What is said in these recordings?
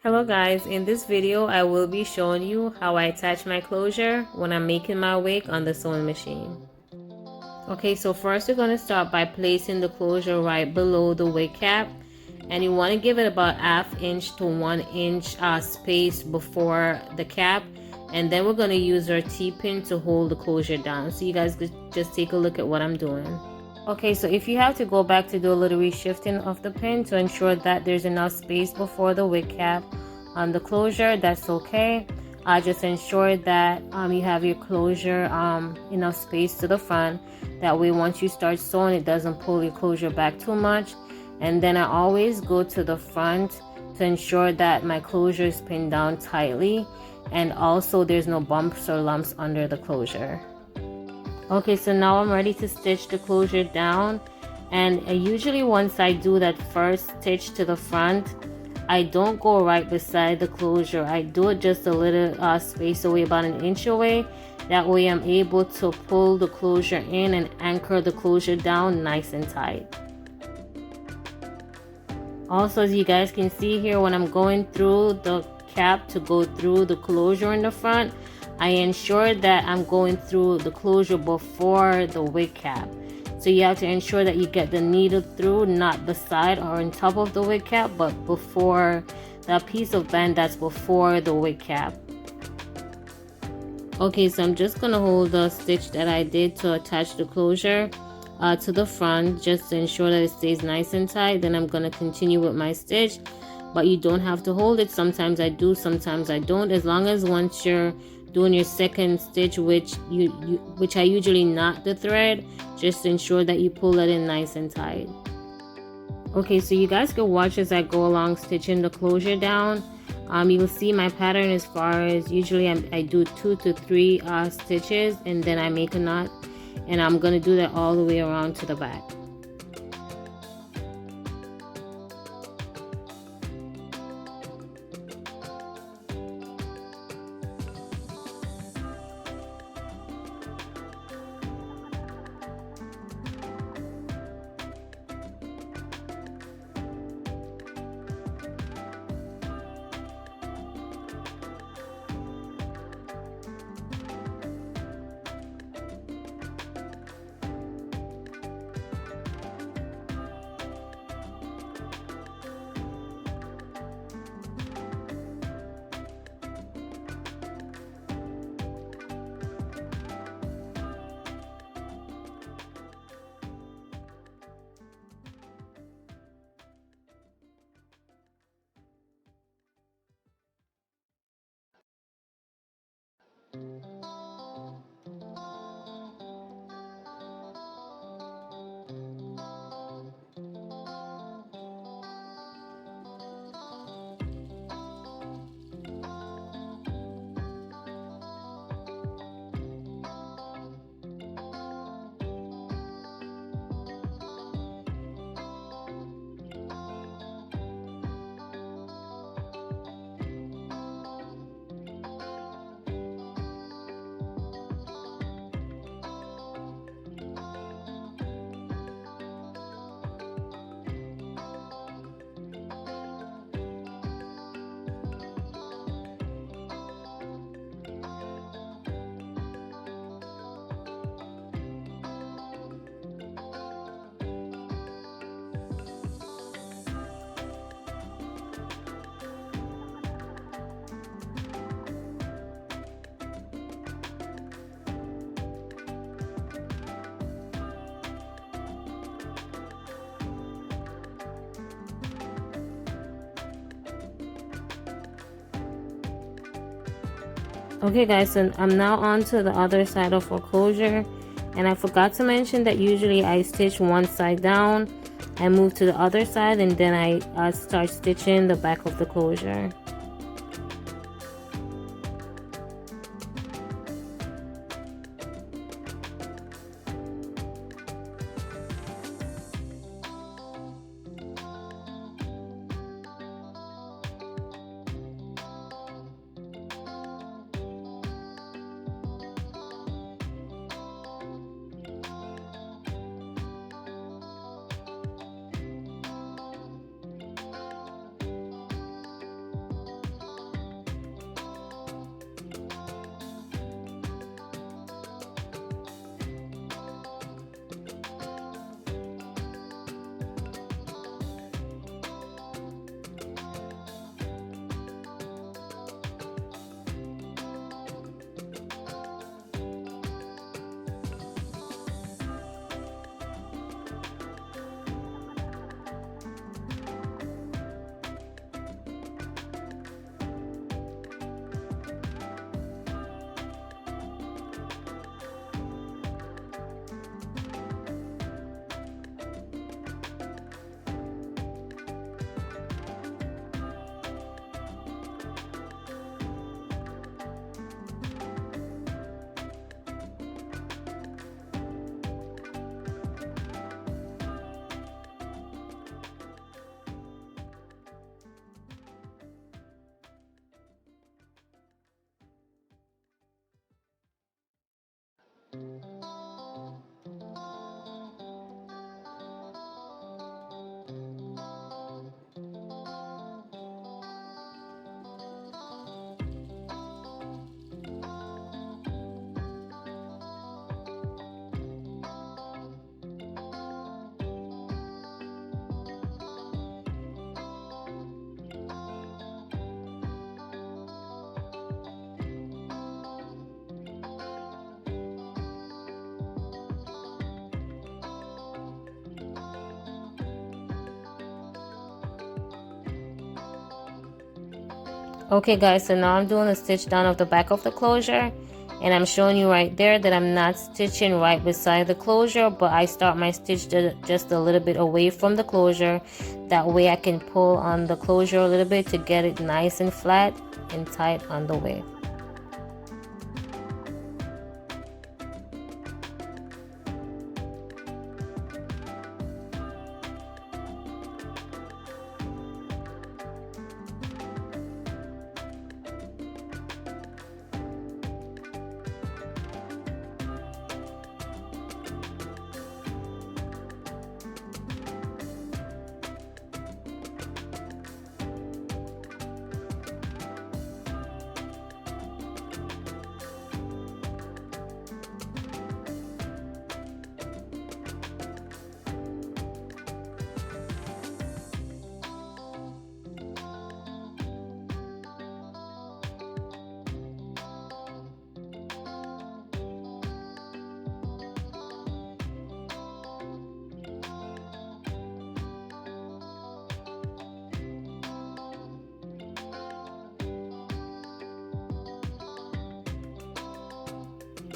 Hello guys, in this video I will be showing you how I attach my closure when I'm making my wig on the sewing machine. Okay, so first you're going to start by placing the closure right below the wig cap, and you want to give it about 1/2 inch to 1 inch space before the cap, and then we're going to use our T-pin to hold the closure down. So you guys could just take a look at what I'm doing. Okay, so if you have to go back to do a little reshifting of the pin to ensure that there's enough space before the wig cap on the closure, that's okay. Just ensure that you have your closure enough space to the front. That way once you start sewing, it doesn't pull your closure back too much. And then I always go to the front to ensure that my closure is pinned down tightly, and also there's no bumps or lumps under the closure. Okay, so now I'm ready to stitch the closure down, and usually once I do that first stitch to the front, I don't go right beside the closure. I do it just a little space away, about 1 inch away. That way I'm able to pull the closure in and anchor the closure down nice and tight. Also, as you guys can see here, when I'm going through the cap to go through the closure in the front, I ensure that I'm going through the closure before the wig cap. So you have to ensure that you get the needle through, not beside or on top of the wig cap, but before that piece of band that's before the wig cap. Okay, so I'm just gonna hold the stitch that I did to attach the closure to the front, just to ensure that it stays nice and tight. Then I'm gonna continue with my stitch, but you don't have to hold it. Sometimes I do, sometimes I don't. As long as once you're doing your second stitch, which I usually knot the thread, just ensure that you pull it in nice and tight. Okay, so you guys can watch as I go along stitching the closure down. You will see my pattern as far as usually I do 2 to 3 stitches, and then I make a knot, and I'm gonna do that all the way around to the back. Okay guys, so I'm now on to the other side of our closure, and I forgot to mention that usually I stitch one side down and move to the other side, and then I start stitching the back of the closure. Okay guys, so now I'm doing a stitch down of the back of the closure, and I'm showing you right there that I'm not stitching right beside the closure, but I start my stitch just a little bit away from the closure. That way I can pull on the closure a little bit to get it nice and flat and tight on the wig.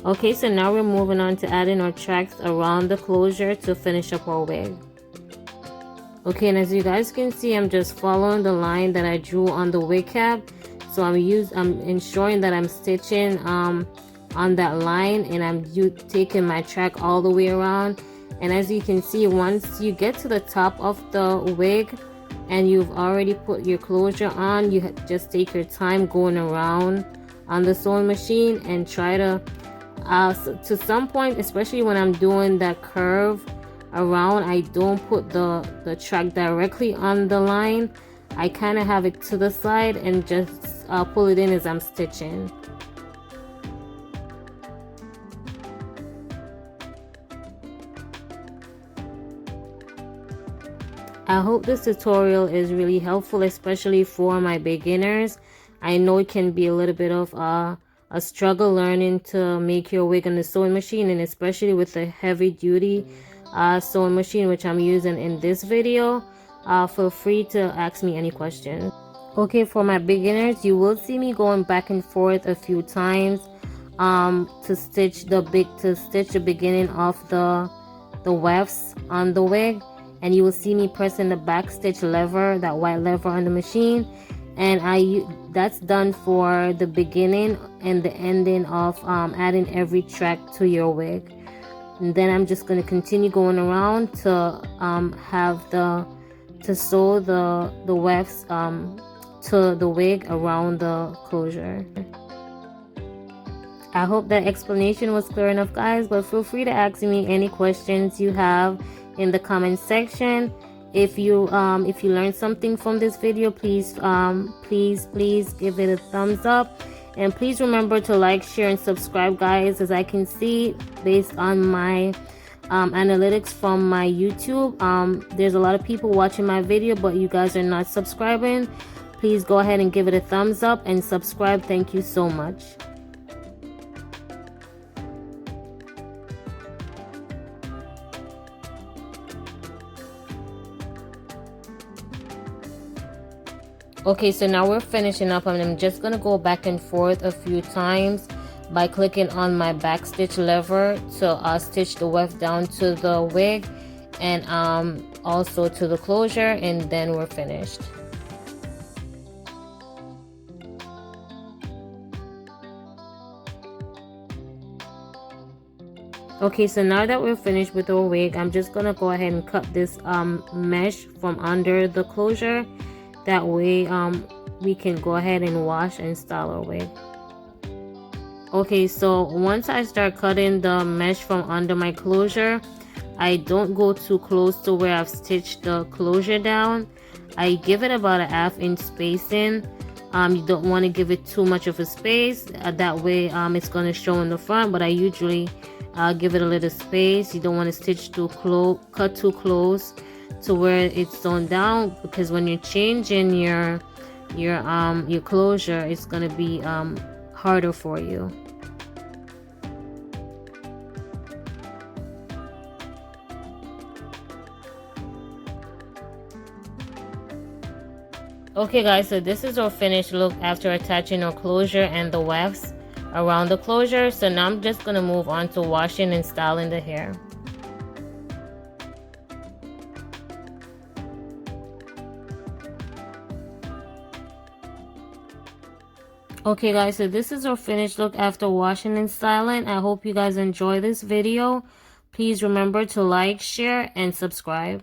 Okay, so now we're moving on to adding our tracks around the closure to finish up our wig. Okay, and as you guys can see, I'm just following the line that I drew on the wig cap. So I'm ensuring that I'm stitching on that line, and I'm taking my track all the way around. And as you can see, once you get to the top of the wig and you've already put your closure on, you just take your time going around on the sewing machine and try to to some point, especially when I'm doing that curve around, I don't put the track directly on the line. I kind of have it to the side and just pull it in as I'm stitching. I hope this tutorial is really helpful, especially for my beginners. I know it can be a little bit of a struggle learning to make your wig on the sewing machine, and especially with the heavy duty sewing machine which I'm using in this video. Feel free to ask me any questions. Okay, for my beginners, you will see me going back and forth a few times to stitch the beginning of the wefts on the wig, and you will see me pressing the backstitch lever, that white lever on the machine, and that's done for the beginning and the ending of adding every track to your wig. And then I'm just going to continue going around to sew the wefts to the wig around the closure. I hope that explanation was clear enough, guys, but feel free to ask me any questions you have in the comment section. If you learned something from this video, please give it a thumbs up, and please remember to like, share, and subscribe, guys. As I can see based on my analytics from my YouTube, there's a lot of people watching my video, but you guys are not subscribing. Please go ahead and give it a thumbs up and subscribe. Thank you so much. Okay, so now we're finishing up, and I'm just gonna go back and forth a few times by clicking on my backstitch lever to stitch the weft down to the wig and also to the closure, and then we're finished. Okay, so now that we're finished with our wig, I'm just gonna go ahead and cut this mesh from under the closure. That way we can go ahead and wash and style our wig. Okay, so once I start cutting the mesh from under my closure, I don't go too close to where I've stitched the closure down. I give it about a 1/2 inch spacing. You don't want to give it too much of a space, that way it's going to show in the front, but I usually give it a little space. You don't want to stitch too close, cut too close to where it's sewn down, because when you're changing your closure, it's going to be harder for you. Okay guys, so this is our finished look after attaching our closure and the wefts around the closure. So now I'm just gonna move on to washing and styling the hair. Okay guys, so this is our finished look after washing and styling. I hope you guys enjoy this video. Please remember to like, share, and subscribe.